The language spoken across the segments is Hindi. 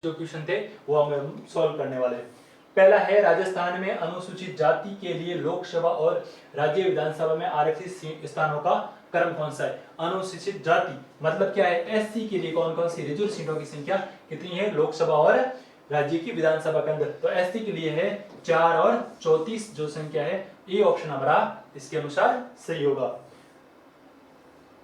जो क्वेश्चन थे वो हम सॉल्व करने वाले हैं। पहला है, राजस्थान में अनुसूचित जाति के लिए लोकसभा और राज्य विधानसभा में आरक्षित स्थानों का क्रम कौन सा है। अनुसूचित जाति मतलब क्या है, एससी के लिए कौन कौन सी रिजर्व सीटों की संख्या कितनी है लोकसभा और राज्य की विधानसभा के अंदर। तो एससी के लिए है 4 और 34 जो संख्या है। ए ऑप्शन हमारा इसके अनुसार सही होगा।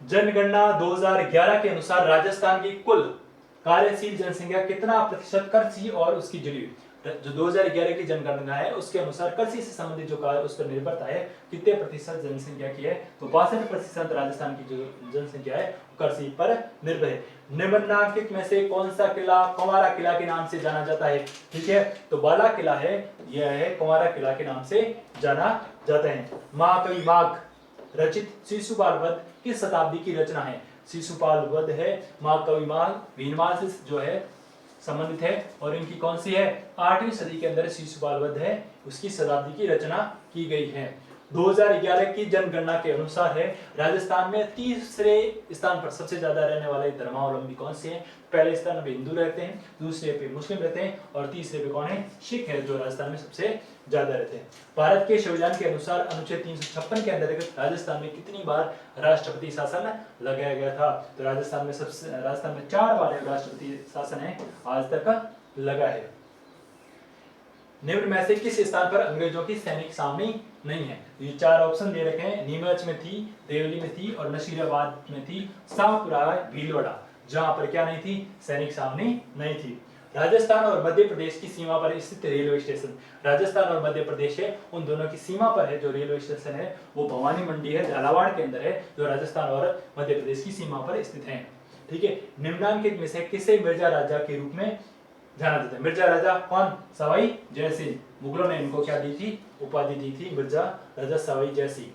जनगणना 2011 के अनुसार राजस्थान की कुल कार्यशील जनसंख्या कितना प्रतिशत कृषि और उसकी जुड़ी। जो 2011 की जनगणना है उसके अनुसार कृषि से संबंधित जो कार्य उस पर निर्भरता है कितने प्रतिशत जनसंख्या की है, तो 62% राजस्थान की जो जनसंख्या है कृषि पर निर्भर है। निम्नलिखित में से कौन सा किला कुंवारा किला के नाम से जाना जाता है। ठीक है, तो बाला किला है, यह है कुंवारा किला के नाम से जाना जाता है। महाकवि माघ रचित शिशुपाल वध किस शताब्दी की रचना है। शिशुपाल वध है महाकवि माघ भीनमाल से जो है संबंधित है और इनकी कौन सी है 8वीं सदी के अंदर शिशुपाल वध है, उसकी शताब्दी की रचना की गई है। 2011 की जनगणना के अनुसार है राजस्थान में तीसरे स्थान पर सबसे ज्यादा रहने वाले धर्मावलंबी कौन से हैं। पहले स्थान पे हिंदू रहते हैं, दूसरे पे मुस्लिम रहते हैं और तीसरे पे कौन है, सिख है जो राजस्थान में सबसे ज्यादा रहते हैं। भारत के संविधान के अनुसार अनुच्छेद 356 के अंतर्गत राजस्थान में कितनी बार राष्ट्रपति शासन लगाया गया था। तो राजस्थान में 4 बार राष्ट्रपति शासन है आज तक लगा है। निम्न में से किस स्थान पर अंग्रेजों की सैनिक छावनी नहीं है। ये 4 ऑप्शन दे रखे हैं, नीमच में थी, देवली में थी और नशीराबाद में थी, शाहपुरा भीलवाड़ा जहां पर क्या नहीं थी, सैनिक छावनी नहीं थी। राजस्थान और मध्य प्रदेश की सीमा पर स्थित रेलवे स्टेशन। राजस्थान और मध्य प्रदेश है उन दोनों की सीमा पर है जो रेलवे स्टेशन है वो भवानी मंडी है, झालावाड़ के अंदर है, जो राजस्थान और मध्य प्रदेश की सीमा पर स्थित है। ठीक है, निम्नलिखित में से किसे मिर्जा राजा के रूप में जाना जाता है। मिर्जा राजा कौन, सवाई जयसिंह। मुगलों ने इनको क्या दी थी, उपाधि दी थी मिर्जा राजा सवाई जयसिंह।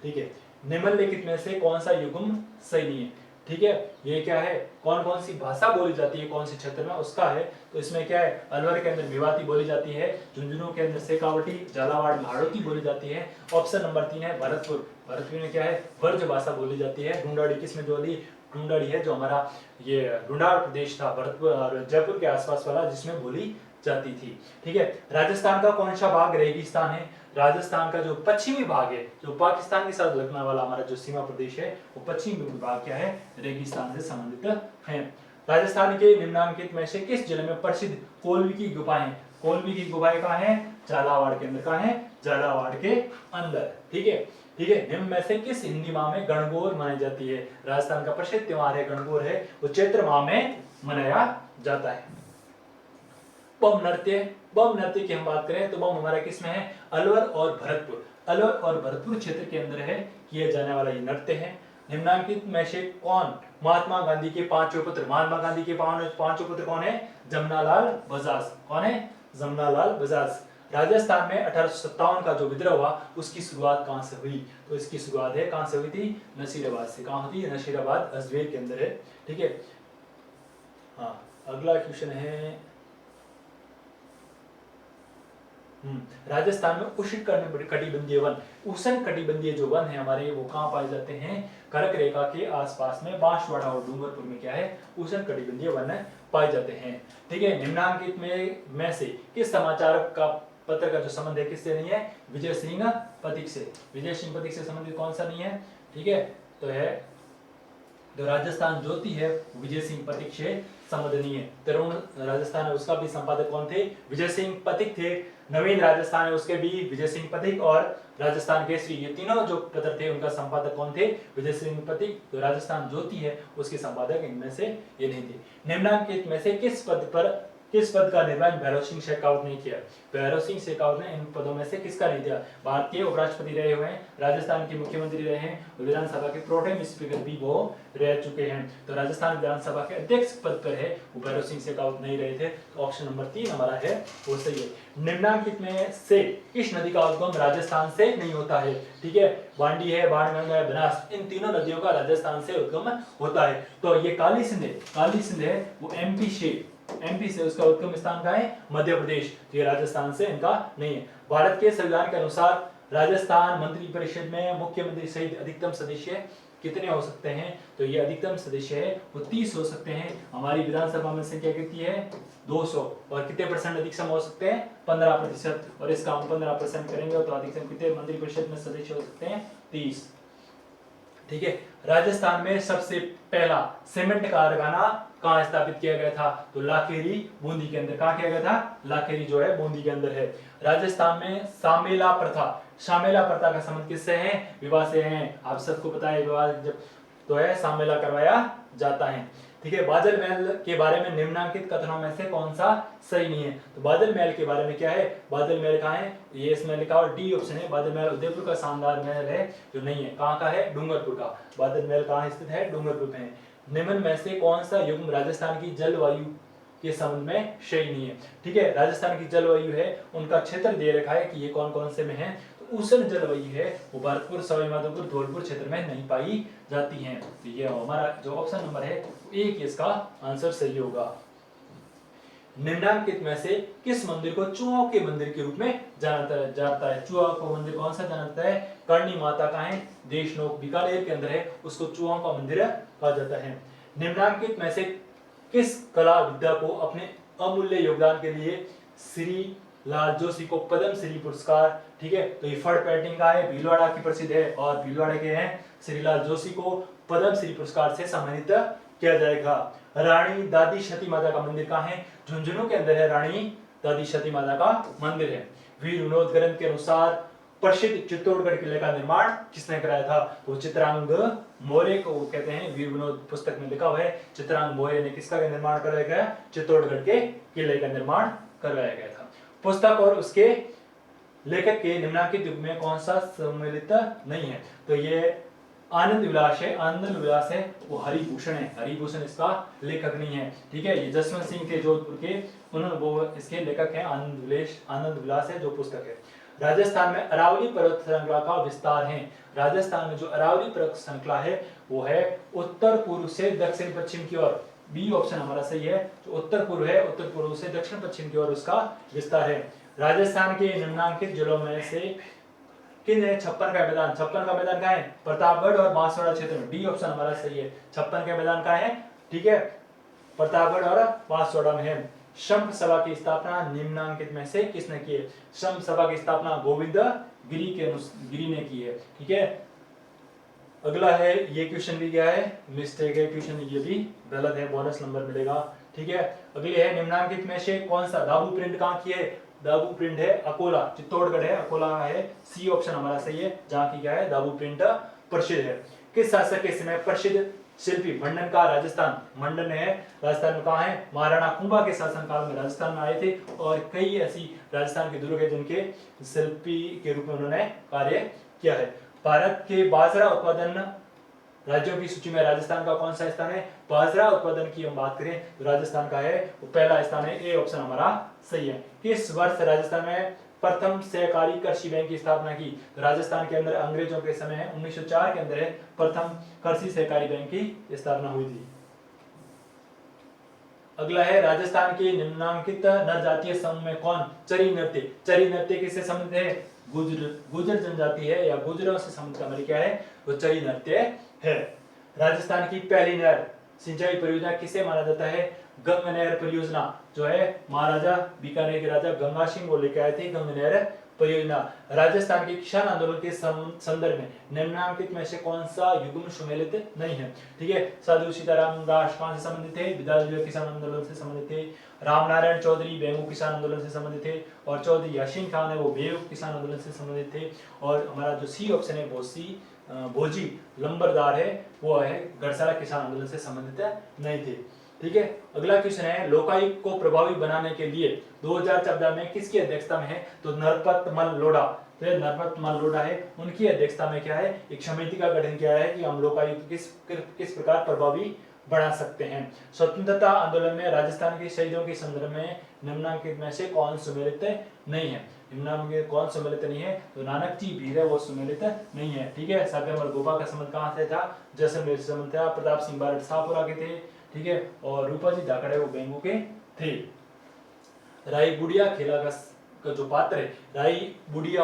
ठीक है, निम्नलिखित में से कौन सा युग्म सही नहीं है। ठीक है, ये क्या है, कौन कौन सी भाषा बोली जाती है कौन से क्षेत्र में उसका है। तो इसमें क्या है, अलवर के अंदर मेवाती बोली जाती है, झुंझुनू के अंदर शेखावटी, झालावाड़ में हाड़ौती बोली जाती है। ऑप्शन नंबर 3 है भरतपुर। भरतपुर में क्या है, ब्रज भाषा बोली जाती है। ढूंढाड़ी किसमें बोली, ढूंढाड़ी है जो हमारा ये ढूंढाड़ प्रदेश था भरतपुर और जयपुर के आसपास वाला जिसमें बोली जाती थी। ठीक है, राजस्थान का कौन सा भाग रेगिस्तान है। राजस्थान का जो पश्चिमी भाग है जो पाकिस्तान के साथ लगने वाला हमारा जो सीमा प्रदेश है वो पश्चिमी भाग क्या है, रेगिस्तान से संबंधित है। राजस्थान के निम्नलिखित में से किस जिले में प्रसिद्ध कोलवी की गुफाएं हैं। कोलवी की गुफाएं कहाँ है, झालावाड़ के अंदर। कहाँ है, झालावाड़ के अंदर। ठीक है, ठीक है, निम्न में से किस हिंदी माह में गणगौर मनाई जाती है। राजस्थान का प्रसिद्ध त्योहार है गणगौर है, वो चैत्र माह में मनाया जाता है। बम नृत्य की हम बात करें तो बम हमारा किस में है, अलवर और भरतपुर। अलवर और भरतपुर क्षेत्र के अंदर है किया जाने वाला ये नृत्य है। निम्नलिखित में से कौन महात्मा गांधी के 5वें पुत्र। महात्मा गांधी के 5वें पुत्र कौन है, जमनालाल बजाज। कौन है, जमनालाल बजाज। राजस्थान में 1857 का जो विद्रोह हुआ उसकी शुरुआत कहां से हुई। तो इसकी शुरुआत है कहां से हुई थी, नशीराबाद से। कहां होती है, नशीराबाद अजमेर के अंदर है। ठीक है, हाँ अगला क्वेश्चन है, राजस्थान में उष्णकटिबंधीय वन। उष्णकटिबंधीय जो वन है हमारे वो कहां पाए जाते हैं, कर्क रेखा के आसपास में बांसवाड़ा और डूंगरपुर में क्या है, उष्णकटिबंधीय वन पाए जाते हैं। ठीक है, निम्नलिखित में से किस समाचार का पत्र का जो संबंध है किससे नहीं है, विजय सिंह पथिक से। विजय सिंह पथिक से संबंधित कौन सा नहीं है। ठीक है, तो है जो राजस्थान ज्योति है विजय सिंह पथिक से संबंध नहीं है। तरुण राजस्थान है उसका भी संपादक कौन थे, विजय सिंह पथिक थे। नवीन राजस्थान है उसके भी विजय सिंह पथिक और राजस्थान केसरी, ये तीनों जो पत्र थे उनका संपादक कौन थे, विजय सिंह पथिक। तो राजस्थान ज्योति है उसके संपादक इनमें से ये नहीं थे। निम्नलिखित में से किस पद का निर्माण भैरव सिंह शेखावत ने किया। भैरव सिंह शेखावत ने इन पदों में से किसका नहीं दिया। भारत के उपराष्ट्रपति रहे हुए हैं, राजस्थान के मुख्यमंत्री रहे हैं, विधानसभा के प्रोटेम स्पीकर भी वो रह चुके हैं। तो राजस्थान विधानसभा के अध्यक्ष पद पर है वो भैरव सिंह शेखावत नहीं रहे थे। तो ऑप्शन नंबर 3 हमारा है वो सही है। निम्नलिखित में से इस नदी का उद्गम राजस्थान से नहीं होता है। ठीक है, बांडी है, बाणगंगा है, बनास, इन तीनों नदियों का राजस्थान से उद्गम होता है। तो ये काली सिंध है वो एमपी से उसका उद्गम स्थान का है मध्य प्रदेश। ये राजस्थान से इनका नहीं है। भारत के संविधान के अनुसार राजस्थान मंत्री परिषद में मुख्यमंत्री सहित अधिकतम सदस्य कितने हो सकते हैं? तो ये अधिकतम सदस्य है वो 30 हो सकते हैं। हमारी विधानसभा में संख्या कितनी है? 200। और कितने परसेंट अधिकतम हो सकते हैं? 15%। और इसका हम 15% करेंगे तो अधिकतम कितने मंत्रिपरिषद में सदस्य हो सकते हैं? 30। ठीक है। राजस्थान में सबसे पहला सीमेंट कारखाना कहाँ स्थापित किया गया था? तो लाखेरी बूंदी के अंदर। कहाँ किया गया था? लाखेरी जो है बूंदी के अंदर है। राजस्थान में सामेला प्रथा, सामेला प्रथा का संबंध किससे है? विवाह से है। आप सबको पता है विवाह जब तो है सामेला करवाया जाता है। ठीक है। बादल महल के बारे में निम्नलिखित कथनों में से कौन सा सही नहीं है? तो बादल महल के बारे में क्या है? बादल महल कहाँ है? ये इसमें लिखा और डी ऑप्शन है। बादल महल उदयपुर का शानदार महल है जो नहीं है। कहाँ का है? डूंगरपुर का। बादल महल कहाँ स्थित है? डूंगरपुर में। निम्न में से कौन सा युग्म राजस्थान की जलवायु के संबंध में सही नहीं है? ठीक है। राजस्थान की जलवायु है उनका क्षेत्र दे रखा है कि ये कौन कौन से में है। तो उष्ण जलवायु है वो भरतपुर, सवाईमाधोपुर, धौलपुर क्षेत्र में नहीं पाई जाती है। तो ये हमारा जो ऑप्शन नंबर है एक, इसका आंसर सही होगा। निम्नलिखित में से किस मंदिर को चूहों के मंदिर के रूप में जाना जाता है? चूहों का मंदिर कौन सा जाना जाता है? करणी माता का है, देशनोक बीकानेर के अंदर है, उसको चूहों का मंदिर कहा जाता है। निम्नलिखित में से किस कला विद्या को अपने अमूल्य योगदान के लिए श्री लाल जोशी को पद्म श्री पुरस्कार, ठीक है, तो ये फड़ पेंटिंग का है, भीलवाड़ा की प्रसिद्ध है और भीलवाड़ा के हैं श्रीलाल जोशी को पद्म श्री पुरस्कार से सम्मानित किया जाएगा। रानी दादी सती माता का मंदिर कहाँ है? झुंझुनू के अंदर है रानी दादी सती माता का मंदिर है। वीर विनोद ग्रंथ के अनुसार प्रसिद्ध चित्तौड़गढ़ किले का निर्माण किसने कराया था? वो चित्रांग मौर्य को कहते हैं। वीर विनोद पुस्तक में लिखा हुआ है चित्रांग मौर्य ने किसका निर्माण कराया गया? चित्तौड़गढ़ के किले का निर्माण करवाया गया था। पुस्तक और उसके लेखक के निम्नलिखित युग में कौन सा सम्मिलित नहीं है? तो ये आनंद विलास है। आनंद विलास है वो हरिभूषण है। हरिभूषण इसका लेखक नहीं है। ठीक है। ये जसवंत सिंह थे जोधपुर के, उन्होंने वो इसके लेखक हैं। आनंद विलास है जो पुस्तक है। राजस्थान में अरावली पर्वत श्रृंखला का विस्तार है। राजस्थान में जो अरावली पर्वत श्रृंखला है वो है उत्तर पूर्व से दक्षिण पश्चिम की ओर। बी ऑप्शन हमारा सही है। जो उत्तर पूर्व है, उत्तर पूर्व से दक्षिण पश्चिम की ओर उसका विस्तार है। राजस्थान के निम्नलिखित जिलों में से किन है 56 का मैदान? 56 का मैदान कहाँ है? प्रतापगढ़ और बांसवाड़ा क्षेत्र में। डी ऑप्शन हमारा सही है। 56 का मैदान कहाँ है? ठीक है, प्रतापगढ़ और बांसवाड़ा में है। शंख सभा की स्थापना निम्नलिखित में से किसने की है? शंख सभा की स्थापना गोविंद गिरी ने की है। ठीक है। अगला है, ये क्वेश्चन भी क्या है? मिस्टेक है क्वेश्चन, ये भी गलत है, बोनस नंबर मिलेगा। ठीक है। अगले है निम्नलिखित में से कौन सा दाबू प्रिंट कहाँ की है? दाबू प्रिंट है अकोला, चित्तौड़गढ़ है, अकोला है। सी ऑप्शन हमारा सही है, जहाँ की क्या है दाबू प्रिंट प्रसिद्ध है। किस शासक के समय प्रसिद्ध शिल्पी मंडन का राजस्थान? मंडन है राजस्थान में कहाँ है? महाराणा कुंभा के शासनकाल में राजस्थान में आए थे और कई ऐसी राजस्थान के दुर्ग है जिनके शिल्पी के रूप में उन्होंने कार्य किया है। भारत के बाजरा उत्पादन राज्यों की सूची में राजस्थान का कौन सा स्थान है? बाजरा उत्पादन की हम बात करें तो राजस्थान का है वो पहला स्थान है। ए ऑप्शन हमारा सही है। किस वर्ष राजस्थान में प्रथम सहकारी कृषि बैंक की स्थापना की? तो राजस्थान के अंदर अंग्रेजों के समय 1904 के अंदर प्रथम कृषि सहकारी बैंक की स्थापना हुई थी। अगला है राजस्थान के निम्नलिखित नर जातीय समूह में कौन? चरी नृत्य। चरी नृत्य किससे संबंधित है? गुर्जर जनजाति है या गुर्जरों से संबंधित हमारी क्या है? वो चरी नृत्य है। राजस्थान की पहली नहर सिंचाई परियोजना किसे माना जाता है? गंग नहर परियोजना जो है महाराजा बीकानेर के राजा गंगा सिंह वो लेकर आए थे गंग नहर परियोजना। राजस्थान के किसान आंदोलन के संदर्भ में निम्नलिखित में से कौन सा युग्म सुमेलित नहीं है? ठीक है। साधु सीताराम दास कहां से संबंधित थे? विद्यालय किसान आंदोलन से संबंधित थे। रामनारायण चौधरी बेंगू किसान आंदोलन से संबंधित थे और चौधरी यासीन खान है वो बेव किसान आंदोलन से संबंधित थे। और हमारा जो सी ऑप्शन है भोजी लंबरदार है वो है गढ़साला किसान आंदोलन से संबंधित नहीं थे। ठीक है। अगला क्वेश्चन है लोकायुक्त को प्रभावी बनाने के लिए 2014 में किसकी अध्यक्षता में है? तो नरपतमल लोढ़ा, तो नरपतमल लोढ़ा है, उनकी अध्यक्षता में क्या है एक समिति का गठन किया है कि हम लोकायुक्त किस प्रकार प्रभावी बना सकते हैं। स्वतंत्रता आंदोलन में राजस्थान के शहीदों के संदर्भ में निम्नलिखित में से कौन सम्मिलित नहीं है? निम्नलिखित कौन सम्मिलित नहीं है? तो नानक जी भीर है वो सम्मिलित नहीं है। ठीक है। सागरमल गोपा का संबंध कहाँ से था? जैसलमेर से संबंध था। प्रताप सिंह बारठ शाहपुरा के थे। ठीक है। और रूपा जी धाकड़े वो बेंगू के थे। राई बुढ़िया खेला का का जो पात्र है राई, बुढ़िया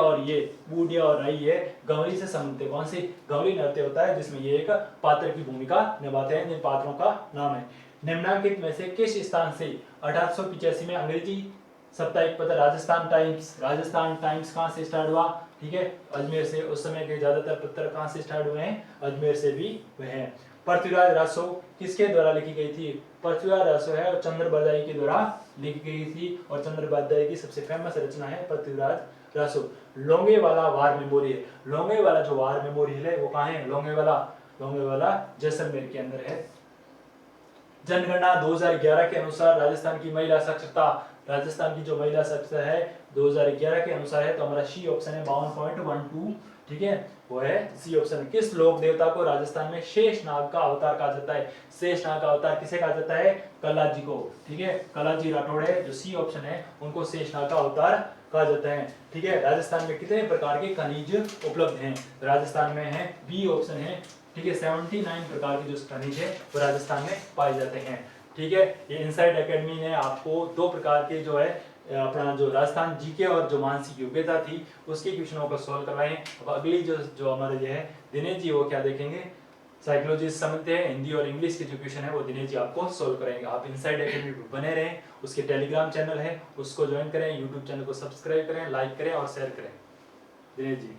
और राई ये गंवली से संबंधित है। कौन सी? गंवली नृत्य होता है जिसमें ये एक पात्र की भूमिका निभाते हैं। जिन पात्रों का नाम है निम्नलिखित में से किस स्थान से 1885 में अंग्रेजी साप्ताहिक पत्र राजस्थान टाइम्स कहाँ से स्टार्ट हुआ? ठीक है, अजमेर से। उस समय के ज्यादातर पत्र कहाँ से स्टार्ट हुए हैं? अजमेर से भी हुए हैं। पृथ्वीराज रासो किसके द्वारा लिखी गई थी? पृथ्वीराज रासो है और चंद्र बरदाई के द्वारा लिखी गई थी, और चंद्र बरदाई की सबसे फेमस रचना है पृथ्वीराज रासो। लोंगेवाला वार मेमोरियल, लोंगेवाला जो वार मेमोरियल है वो कहाँ है? लोंगेवाला जैसलमेर के अंदर है। जनगणना 2011 के अनुसार राजस्थान की महिला साक्षरता, राजस्थान की जो महिला साक्षरता है 2011 के अनुसार है, तो हमारा सी ऑप्शन है 52.12। ठीक है, वो है सी ऑप्शन। किस लोक देवता को राजस्थान में शेषनाग का अवतार कहा जाता है? शेषनाग का अवतार किसे कहा जाता है? कलाजी को। ठीक है, कलाजी राठौड़ है जो सी ऑप्शन है, उनको शेषनाग का अवतार कहा जाता है। ठीक है, राजस्थान में कितने प्रकार के खनिज उपलब्ध हैं? राजस्थान में है बी ऑप्शन है। ठीक है, 79 प्रकार के जो खनिज है वो राजस्थान में पाए जाते हैं। ठीक है, ये इनसाइड एकेडमी ने आपको 2 प्रकार के जो है अपना जो राजस्थान जीके और जो मानसिक योग्यता थी उसके क्वेश्चनों को सॉल्व करवाए। अब अगली जो हमारे ये है दिनेश जी वो क्या देखेंगे? साइकोलॉजी से संबंधित है, हिंदी और इंग्लिश के जो क्वेश्चन है वो दिनेश जी आपको सॉल्व करेंगे। आप इनसाइड एकेडमी पर बने रहें, उसके टेलीग्राम चैनल है उसको ज्वाइन करें, यूट्यूब चैनल को सब्सक्राइब करें, लाइक करें और शेयर करें। दिनेश जी।